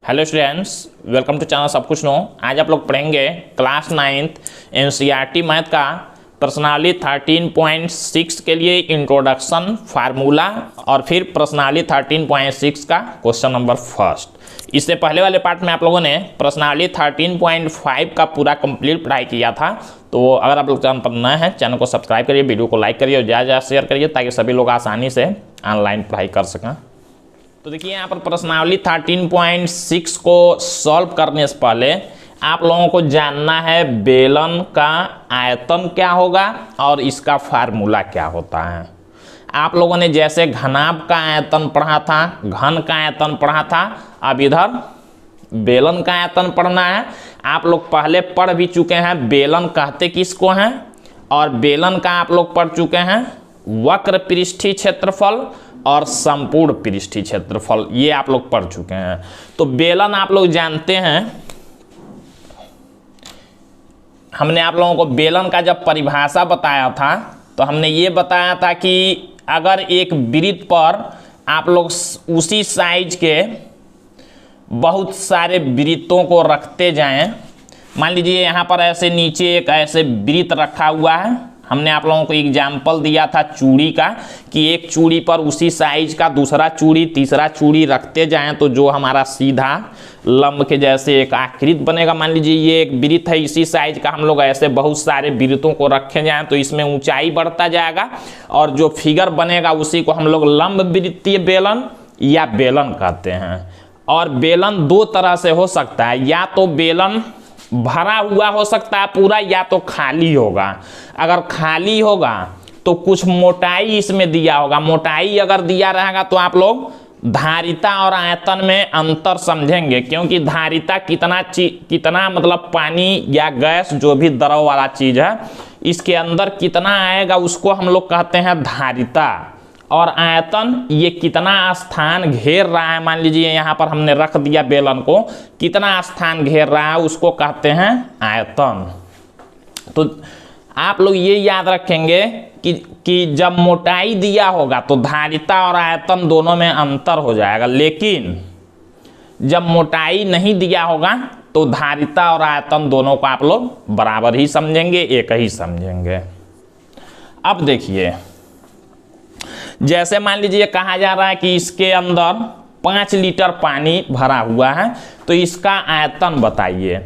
Hello students, welcome to channel सब कुछ no. आज आप लोग पढ़ेंगे क्लास 9th एनसीईआरटी मैथ का प्रश्नावली 13.6 के लिए इंट्रोडक्शन, फार्मूला और फिर प्रश्नावली 13.6 का क्वेश्चन नंबर फर्स्ट। इससे पहले वाले पार्ट में आप लोगों ने प्रश्नावली 13.5 का पूरा कंप्लीट पढ़ाई किया था। तो अगर आप लोग चैनल पर नए हैं, चैनल को सब्सक्राइब करिए, वीडियो को लाइक करिए और ज़्यादा ज़्यादा शेयर करिए ताकि सभी लोग आसानी से ऑनलाइन पढ़ाई कर सकें। तो देखिए यहाँ पर प्रश्नावली 13.6 को सॉल्व करने से पहले आप लोगों को जानना है बेलन का आयतन क्या होगा और इसका फार्मूला क्या होता है। आप लोगों ने जैसे घनाभ का आयतन पढ़ा था, घन का आयतन पढ़ा था, अब इधर बेलन का आयतन पढ़ना है। आप लोग पहले पढ़ भी चुके हैं बेलन कहते किसको हैं, और बेलन का आप लोग पढ़ चुके हैं वक्र पृष्ठीय क्षेत्रफल और संपूर्ण पृष्ठीय क्षेत्रफल, ये आप लोग पढ़ चुके हैं। तो बेलन आप लोग जानते हैं, हमने आप लोगों को बेलन का जब परिभाषा बताया था तो हमने ये बताया था कि अगर एक वृत्त पर आप लोग उसी साइज के बहुत सारे वृत्तों को रखते जाएं, मान लीजिए यहाँ पर ऐसे नीचे एक ऐसे वृत्त रखा हुआ है। हमने आप लोगों को एग्जाम्पल दिया था चूड़ी का कि एक चूड़ी पर उसी साइज का दूसरा चूड़ी, तीसरा चूड़ी रखते जाएं तो जो हमारा सीधा लंब के जैसे एक आकृति बनेगा। मान लीजिए ये एक वृत्त है, इसी साइज का हम लोग ऐसे बहुत सारे वृत्तों को रखे जाएं तो इसमें ऊंचाई बढ़ता जाएगा और जो फिगर बनेगा उसी को हम लोग लंब वृत्तीय बेलन या बेलन कहते हैं। और बेलन दो तरह से हो सकता है, या तो बेलन भरा हुआ हो सकता है पूरा, या तो खाली होगा। अगर खाली होगा तो कुछ मोटाई इसमें दिया होगा, मोटाई अगर दिया रहेगा तो आप लोग धारिता और आयतन में अंतर समझेंगे, क्योंकि धारिता कितना मतलब पानी या गैस जो भी द्रव वाला चीज है इसके अंदर कितना आएगा उसको हम लोग कहते हैं धारिता, और आयतन ये कितना स्थान घेर रहा है। मान लीजिए यहाँ पर हमने रख दिया बेलन को, कितना स्थान घेर रहा है उसको कहते हैं आयतन। तो आप लोग ये याद रखेंगे कि जब मोटाई दिया होगा तो धारिता और आयतन दोनों में अंतर हो जाएगा, लेकिन जब मोटाई नहीं दिया होगा तो धारिता और आयतन दोनों को आप लोग बराबर ही समझेंगे, एक ही समझेंगे। अब देखिए, जैसे मान लीजिए कहा जा रहा है कि इसके अंदर 5 लीटर पानी भरा हुआ है तो इसका आयतन बताइए।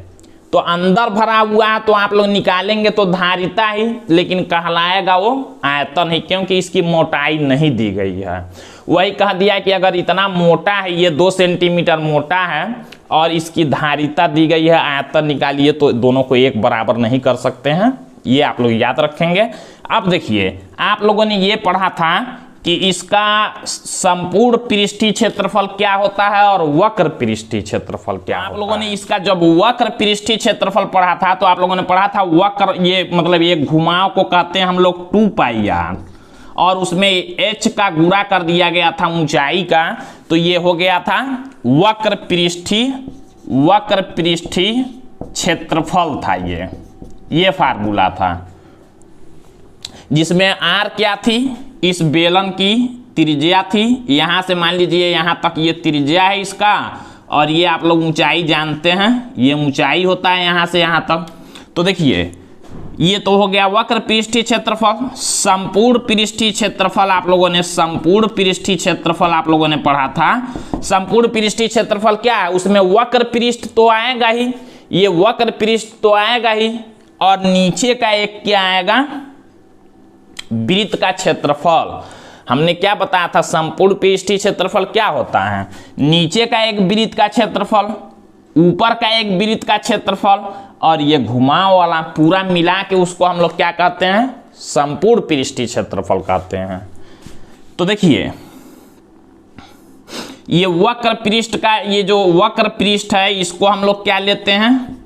तो अंदर भरा हुआ है तो आप लोग निकालेंगे तो धारिता ही, लेकिन कहलाएगा वो आयतन ही, क्योंकि इसकी मोटाई नहीं दी गई है। वही कह दिया कि अगर इतना मोटा है, ये 2 सेंटीमीटर मोटा है और इसकी धारिता दी गई है, आयतन निकालिए, तो दोनों को एक बराबर नहीं कर सकते हैं। ये आप लोग याद रखेंगे। अब देखिए, आप लोगों ने ये पढ़ा था कि इसका संपूर्ण पृष्ठीय क्षेत्रफल क्या होता है और वक्र पृष्ठीय क्षेत्रफल क्या होता है। आप लोगों ने इसका जब वक्र पृष्ठीय क्षेत्रफल पढ़ा था तो आप लोगों ने पढ़ा था वक्र, ये मतलब ये घुमाव को कहते हैं हम लोग 2πr, और उसमें h का गुणा कर दिया गया था ऊंचाई का, तो ये हो गया था वक्र पृष्ठीय क्षेत्रफल था। ये फार्मूला था जिसमें r क्या थी, इस बेलन की त्रिज्या थी। यहाँ से मान लीजिए यहाँ तक ये त्रिज्या है इसका, और ये आप लोग ऊंचाई जानते हैं, ये ऊंचाई होता है यहाँ से यहाँ तक। तो देखिए ये तो हो गया वक्र पृष्ठीय क्षेत्रफल। संपूर्ण पृष्ठीय क्षेत्रफल आप लोगों ने आप लोगों ने पढ़ा था। संपूर्ण पृष्ठीय क्षेत्रफल क्या है, उसमें वक्र पृष्ठ तो आएगा ही, ये वक्र पृष्ठ तो आएगा ही, और नीचे का एक क्या आएगा, वृत्त का क्षेत्रफल। हमने क्या बताया था, संपूर्ण पृष्ठीय क्षेत्रफल क्या होता है, नीचे का एक वृत्त का क्षेत्रफल, ऊपर का एक वृत्त का क्षेत्रफल, और ये घुमाव वाला पूरा मिला के उसको हम लोग क्या कहते हैं, संपूर्ण पृष्ठीय क्षेत्रफल कहते हैं। तो देखिए ये वक्र पृष्ठ का, ये जो वक्र पृष्ठ है इसको हम लोग क्या लेते हैं,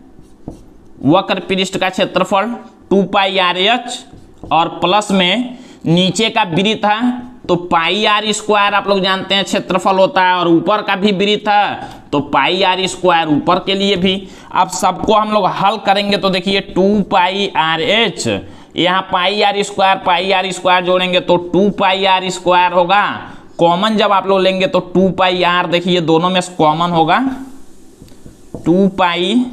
वक्र पृष्ठ का क्षेत्रफल 2πrh, और प्लस में नीचे का वृत्त है तो πr² आप लोग जानते हैं क्षेत्रफल होता है, और ऊपर का भी वृत्त है तो πr² ऊपर के लिए भी। अब सबको हम लोग हल करेंगे तो देखिए 2πrh, यहाँ πr² जोड़ेंगे तो 2πr² होगा, कॉमन जब आप लोग लेंगे तो 2πr, देखिए दोनों में कॉमन होगा 2 पाई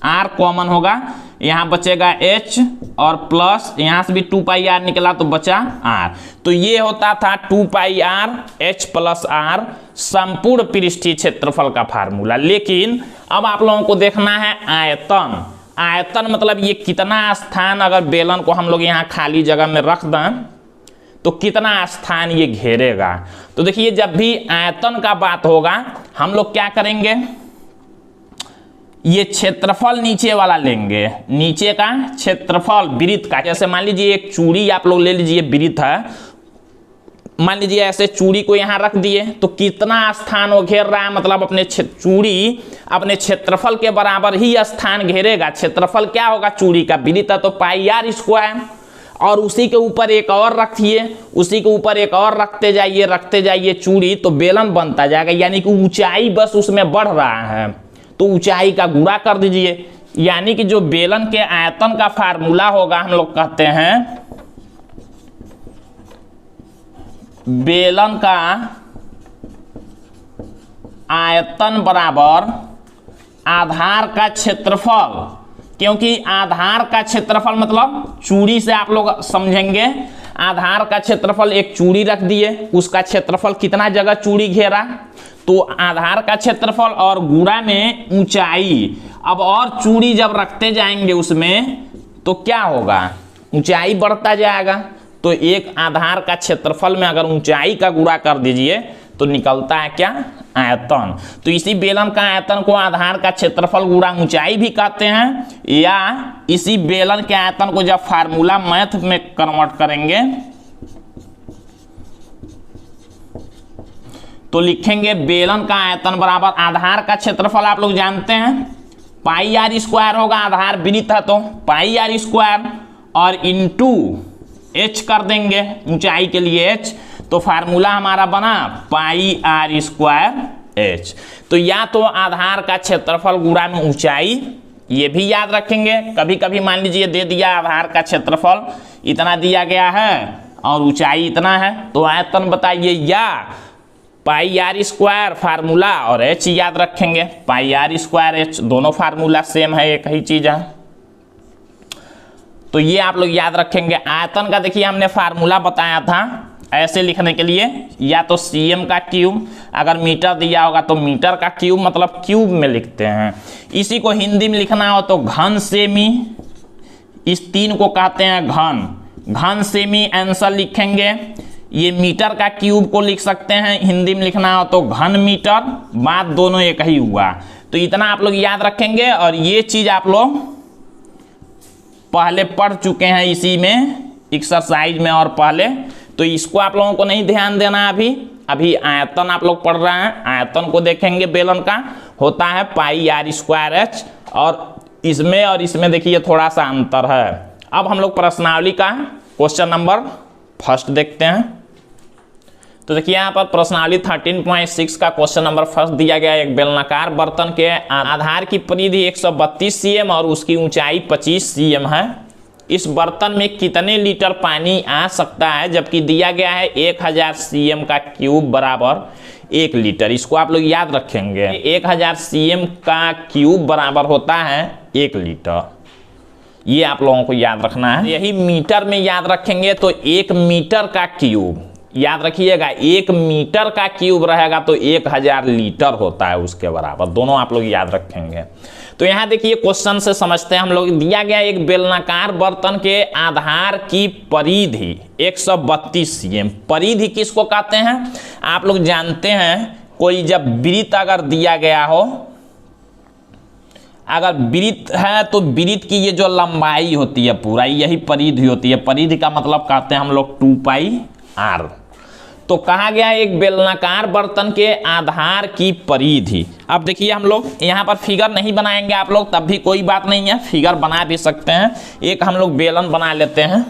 आर कॉमन होगा, यहाँ बचेगा h और प्लस यहाँ से भी 2 पाई आर निकला तो बचा r। तो ये होता था 2 पाई आर h प्लस आर संपूर्ण पृष्ठीय क्षेत्रफल का फार्मूला। लेकिन अब आप लोगों को देखना है आयतन। आयतन मतलब ये कितना स्थान, अगर बेलन को हम लोग यहाँ खाली जगह में रख दें तो कितना स्थान ये घेरेगा। तो देखिए जब भी आयतन का बात होगा हम लोग क्या करेंगे, ये क्षेत्रफल नीचे वाला लेंगे, नीचे का क्षेत्रफल वृत्त का। जैसे मान लीजिए एक चूड़ी आप लोग ले लीजिए, वृत्त है, मान लीजिए ऐसे चूड़ी को यहाँ रख दिए तो कितना स्थान वो घेर रहा है, मतलब अपने चूड़ी अपने क्षेत्रफल के बराबर ही स्थान घेरेगा। क्षेत्रफल क्या होगा चूड़ी का, वृत्त है तो पाई आर स्क्वायर, और उसी के ऊपर एक और रखिए, उसी के ऊपर एक और रखते जाइए चूड़ी, तो बेलन बनता जाएगा। यानी कि ऊंचाई बस उसमें बढ़ रहा है तो ऊंचाई का गुणा कर दीजिए। यानी कि जो बेलन के आयतन का फार्मूला होगा हम लोग कहते हैं बेलन का आयतन बराबर आधार का क्षेत्रफल, क्योंकि आधार का क्षेत्रफल मतलब चूड़ी से आप लोग समझेंगे। आधार का क्षेत्रफल एक चूड़ी रख दिए, उसका क्षेत्रफल कितना जगह चूड़ी घेरा, तो आधार का क्षेत्रफल और गुणा में ऊंचाई। अब और चूड़ी जब रखते जाएंगे उसमें तो क्या होगा, ऊंचाई बढ़ता जाएगा। तो एक आधार का क्षेत्रफल में अगर ऊंचाई का गुणा कर दीजिए तो निकलता है क्या, आयतन। तो इसी बेलन का आयतन को आधार का क्षेत्रफल गुणा ऊंचाई भी कहते हैं, या इसी बेलन के आयतन को जब फार्मूला मैथ में कन्वर्ट करेंगे तो लिखेंगे बेलन का आयतन बराबर आधार का क्षेत्रफल आप लोग जानते हैं पाई आर स्क्वायर होगा, आधार वृत्त है तो पाई आर स्क्वायर, और इंटू h कर देंगे ऊंचाई के लिए h, तो फार्मूला हमारा बना पाई आर स्क्वायर h। तो या तो आधार का क्षेत्रफल गुणा में ऊंचाई, ये भी याद रखेंगे। कभी कभी मान लीजिए दे दिया आधार का क्षेत्रफल इतना दिया गया है और ऊंचाई इतना है, तो आयतन बताइए, या पाई आर स्क्वायर फार्मूला और h याद रखेंगे, पाई आर स्क्वायर h, दोनों फार्मूला सेम है, एक ही चीज है। तो ये आप लोग याद रखेंगे। आयतन का देखिए हमने फार्मूला बताया था ऐसे लिखने के लिए, या तो cm का क्यूब, अगर मीटर दिया होगा तो मीटर का क्यूब, मतलब क्यूब में लिखते हैं। इसी को हिंदी में लिखना हो तो घन सेमी, इस तीन को कहते हैं घन, घन सेमी आंसर लिखेंगे। ये मीटर का क्यूब को लिख सकते हैं, हिंदी में लिखना हो तो घन मीटर, बात दोनों एक ही हुआ। तो इतना आप लोग याद रखेंगे, और ये चीज आप लोग पहले पढ़ चुके हैं इसी में एक्सरसाइज में और पहले, तो इसको आप लोगों को नहीं ध्यान देना। अभी आयतन आप लोग पढ़ रहे हैं, आयतन को देखेंगे बेलन का होता है पाई आर स्क्वायर h, और इसमें देखिए थोड़ा सा अंतर है। अब हम लोग प्रश्नावली का क्वेश्चन नंबर फर्स्ट देखते हैं। तो देखिए यहाँ पर प्रश्नावली 13.6 का क्वेश्चन नंबर फर्स्ट दिया गया। एक बेलनाकार बर्तन के आधार की परिधि 132 cm और उसकी ऊंचाई 25 cm है। इस बर्तन में कितने लीटर पानी आ सकता है, जबकि दिया गया है 1000 cm का क्यूब बराबर 1 लीटर। इसको आप लोग याद रखेंगे, 1000 cm का क्यूब बराबर होता है 1 लीटर। ये आप लोगों को याद रखना है। यही मीटर में याद रखेंगे तो 1 मीटर का क्यूब, याद रखिएगा 1 मीटर का क्यूब रहेगा तो 1000 लीटर होता है उसके बराबर, दोनों आप लोग याद रखेंगे। तो यहाँ देखिए क्वेश्चन से समझते हैं हम लोग। दिया गया एक बेलनाकार बर्तन के आधार की परिधि 132 cm। परिधि किसको कहते हैं आप लोग जानते हैं, कोई जब वृत्त अगर दिया गया हो, अगर वृत्त है तो वृत्त की ये जो लंबाई होती है पूरा, यही परिधि होती है। परिधि का मतलब कहते हैं हम लोग 2 पाई आर। तो कहा गया एक बेलनाकार बर्तन के आधार की परिधि। अब देखिए हम लोग यहाँ पर फिगर नहीं बनाएंगे आप लोग, तब भी कोई बात नहीं है, फिगर बना भी सकते हैं। एक हम लोग बेलन बना लेते हैं।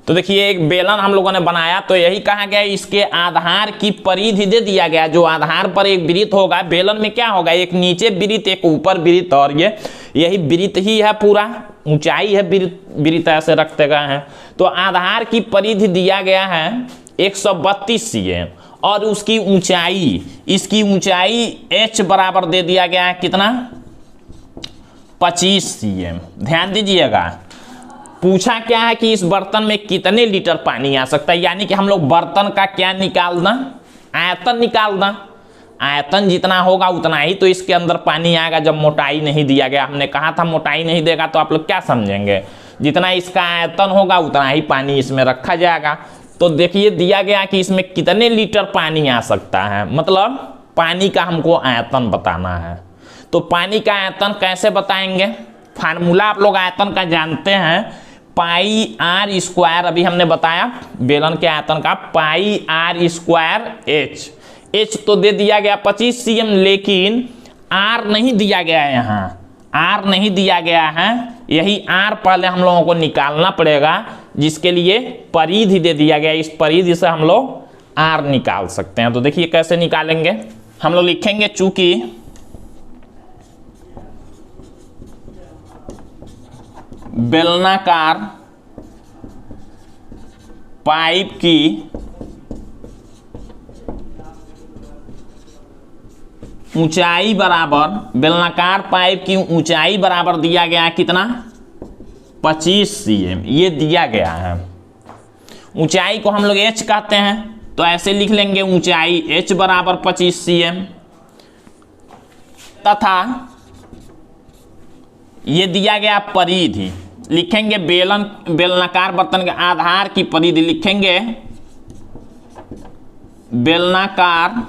तो देखिए एक बेलन हम लोगों ने बनाया, तो यही कहा गया इसके आधार की परिधि दे दिया गया। जो आधार पर एक वृत्त होगा, बेलन में क्या होगा, एक नीचे वृत्त एक ऊपर वृत्त, और ये यही वृत्त ही है, पूरा ऊंचाई है वृत्त ऐसे रखते गए हैं। तो आधार की परिधि दिया गया है 132 cm, और उसकी ऊंचाई, इसकी ऊंचाई h बराबर दे दिया गया है कितना, 25 cm। ध्यान दीजिएगा, पूछा क्या है कि इस बर्तन में कितने लीटर पानी आ सकता है, यानी कि हम लोग बर्तन का क्या निकालना, आयतन निकालना। आयतन जितना होगा उतना ही तो इसके अंदर पानी आएगा। जब मोटाई नहीं दिया गया, हमने कहा था मोटाई नहीं देगा तो आप लोग क्या समझेंगे, जितना इसका आयतन होगा उतना ही पानी इसमें रखा जाएगा। तो देखिए दिया गया कि इसमें कितने लीटर पानी आ सकता है, मतलब पानी का हमको आयतन बताना है। तो पानी का आयतन कैसे बताएंगे, फार्मूला आप लोग आयतन का जानते हैं, पाई आर स्क्वायर, अभी हमने बताया बेलन के आयतन का, पाई आर स्क्वायर एच। एच तो दे दिया गया 25 cm, लेकिन आर नहीं दिया गया है, यहाँ आर नहीं दिया गया है। यही आर पहले हम लोगों को निकालना पड़ेगा, जिसके लिए परिधि दे दिया गया। इस परिधि से हम लोग आर निकाल सकते हैं। तो देखिए कैसे निकालेंगे, हम लोग लिखेंगे चूंकि बेलनाकार पाइप की ऊंचाई बराबर, बेलनाकार पाइप की ऊंचाई बराबर दिया गया है कितना, 25 cm, ये दिया गया है। ऊंचाई को हम लोग h कहते हैं, तो ऐसे लिख लेंगे ऊंचाई h बराबर 25 cm, तथा ये दिया गया परिधि, लिखेंगे बेलनाकार बर्तन के आधार की परिधि, लिखेंगे बेलनाकार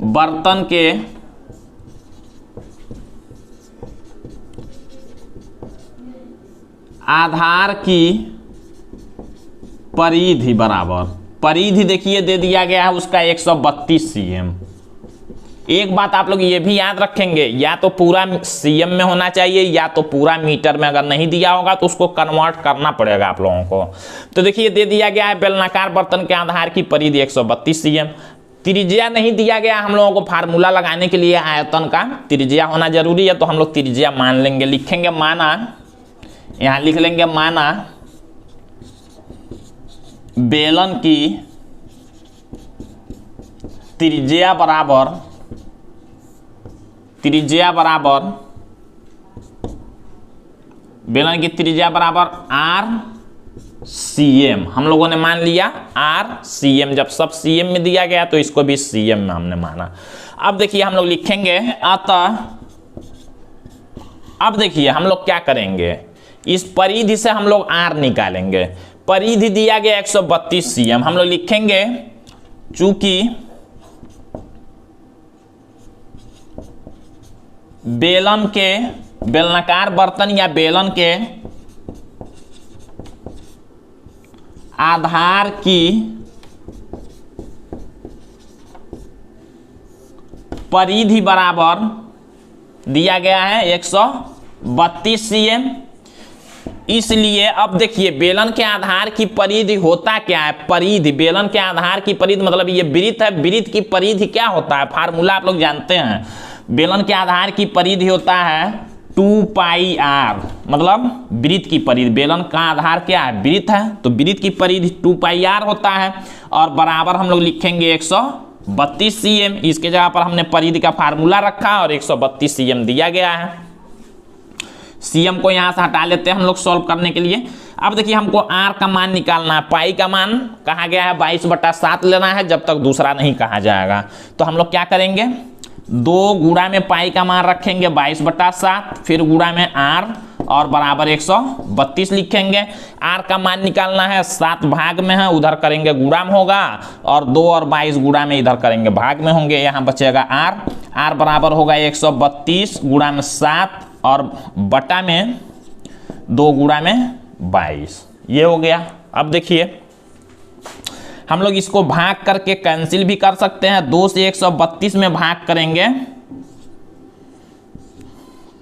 बर्तन के आधार की परिधि बराबर, परिधि देखिए दे दिया गया है उसका 132 cm। एक बात आप लोग ये भी याद रखेंगे, या तो पूरा सीएम में होना चाहिए या तो पूरा मीटर में। अगर नहीं दिया होगा तो उसको कन्वर्ट करना पड़ेगा आप लोगों को। तो देखिए दे दिया गया है बेलनाकार बर्तन के आधार की परिधि 132 cm। त्रिज्या नहीं दिया गया, हम लोगों को फार्मूला लगाने के लिए आयतन का त्रिज्या होना जरूरी है, तो हम लोग त्रिज्या मान लेंगे। लिखेंगे माना, यहाँ लिख लेंगे माना बेलन की त्रिज्या बराबर बेलन की त्रिज्या बराबर आर सीएम। हम लोगों ने मान लिया आर सीएम, जब सब सीएम में दिया गया तो इसको भी सीएम में हमने माना। अब देखिए हम लोग लिखेंगे अतः, अब देखिए हम लोग क्या करेंगे, इस परिधि से हम लोग आर निकालेंगे। परिधि दिया गया 132 cm, हम लोग लिखेंगे चूंकि बेलन के, बेलनाकार बर्तन या बेलन के आधार की परिधि बराबर दिया गया है 132 cm। इसलिए अब देखिए बेलन के आधार की परिधि होता क्या है, परिधि, बेलन के आधार की परिधि मतलब ये वृत्त है, वृत्त की परिधि क्या होता है, फार्मूला आप लोग जानते हैं। बेलन के आधार की परिधि होता है 2 पाई आर, मतलब वृत्त की परिधि। बेलन का आधार क्या है, वृत्त है, तो वृत्त की परिधि 2 पाई आर होता है, और बराबर हम लोग लिखेंगे 132 cm। इसके जगह पर हमने परिधि का फार्मूला रखा और 132 cm दिया गया है। सीएम को यहाँ से हटा लेते हैं हम लोग सॉल्व करने के लिए। अब देखिए हमको आर का मान निकालना है, पाई का मान कहा गया है 22/7 लेना है जब तक दूसरा नहीं कहा जाएगा। तो हम लोग क्या करेंगे, 2 गुणा में पाई का मान रखेंगे 22/7, फिर गुणा में आर और बराबर 132 लिखेंगे। आर का मान निकालना है, 7 भाग में है, उधर करेंगे गुणा में होगा, और 2 और 22 गुणा में इधर करेंगे भाग में होंगे, यहाँ बचेगा आर। आर बराबर होगा 132 गुणा में 7 और बटा में 2 गुणा में 22, ये हो गया। अब देखिए हम लोग इसको भाग करके कैंसिल भी कर सकते हैं। 2 से 132 में भाग करेंगे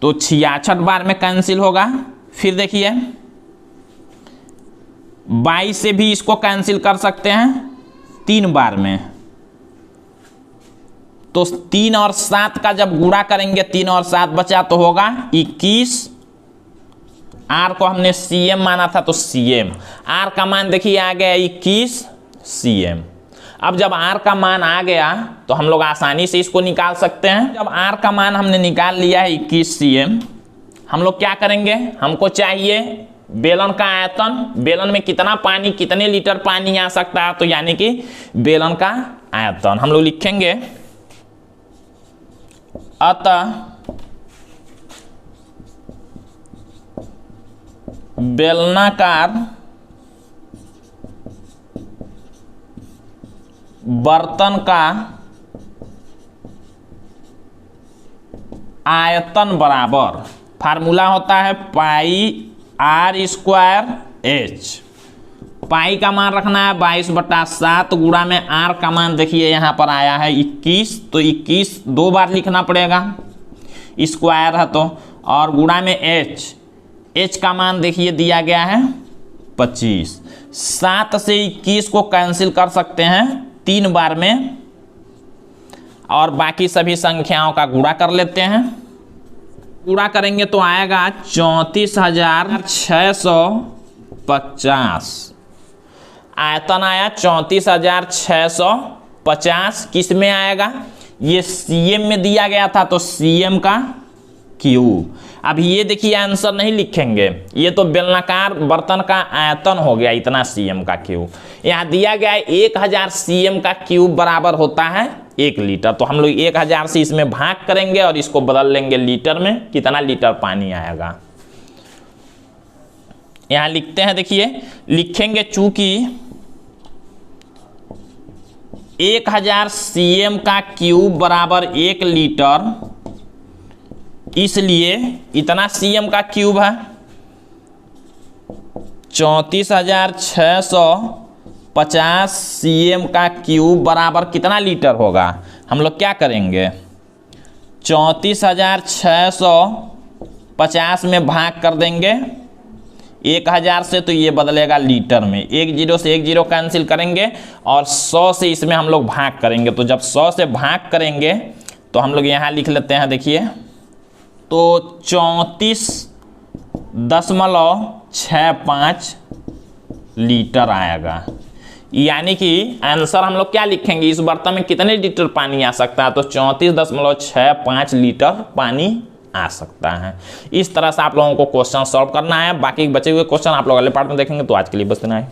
तो 66 बार में कैंसिल होगा। फिर देखिए 22 से भी इसको कैंसिल कर सकते हैं 3 बार में। तो 3 और 7 का जब गुणा करेंगे 3 और 7 बचा तो होगा 21। आर को हमने सीएम माना था तो सीएम, आर का मान देखिए आ गया 21 सीएम। अब जब आर का मान आ गया तो हम लोग आसानी से इसको निकाल सकते हैं। जब आर का मान हमने निकाल लिया है 21 सीएम, हम लोग क्या करेंगे, हमको चाहिए बेलन का आयतन, बेलन में कितना पानी, कितने लीटर पानी आ सकता है, तो यानी कि बेलन का आयतन हम लोग लिखेंगे। अतः बेलनाकार बर्तन का आयतन बराबर, फार्मूला होता है पाई आर स्क्वायर एच। पाई का मान रखना है 22/7 गुणा में आर का मान देखिए यहाँ पर आया है 21, तो 21 2 बार लिखना पड़ेगा, स्क्वायर है तो, और गुणा में एच, एच का मान देखिए दिया गया है 25। 7 से 21 को कैंसिल कर सकते हैं 3 बार में, और बाकी सभी संख्याओं का गुणा कर लेते हैं। गुणा करेंगे तो आएगा 34,650। आयतन आया 34,650। किस में आएगा, ये सीएम में दिया गया था तो सीएम का क्यूब। अब ये देखिए आंसर नहीं लिखेंगे, ये तो बेलनाकार बर्तन का आयतन हो गया इतना सीएम का क्यूब। यहाँ दिया गया है 1000 सीएम का क्यूब बराबर होता है 1 लीटर, तो हम लोग 1000 से इसमें भाग करेंगे और इसको बदल लेंगे लीटर में, कितना लीटर पानी आएगा। यहाँ लिखते हैं, देखिए लिखेंगे चूंकि 1000 सीएम का क्यूब बराबर 1 लीटर, इसलिए इतना सीएम का क्यूब है। 34,650 सीएम का क्यूब बराबर कितना लीटर होगा, हम लोग क्या करेंगे 34,650 में भाग कर देंगे 1000 से, तो ये बदलेगा लीटर में, 1 0 से 1 0 कैंसिल करेंगे और 100 से इसमें हम लोग भाग करेंगे। तो जब 100 से भाग करेंगे तो हम लोग यहाँ लिख लेते हैं, देखिए तो 34.65 लीटर आएगा। यानी कि आंसर हम लोग क्या लिखेंगे, इस बर्तन में कितने लीटर पानी आ सकता है, तो 34.65 लीटर पानी आ सकता है। इस तरह से आप लोगों को क्वेश्चन सॉल्व करना है। बाकी बचे हुए क्वेश्चन आप लोग अगले पार्ट में देखेंगे। तो आज के लिए बस इतना है।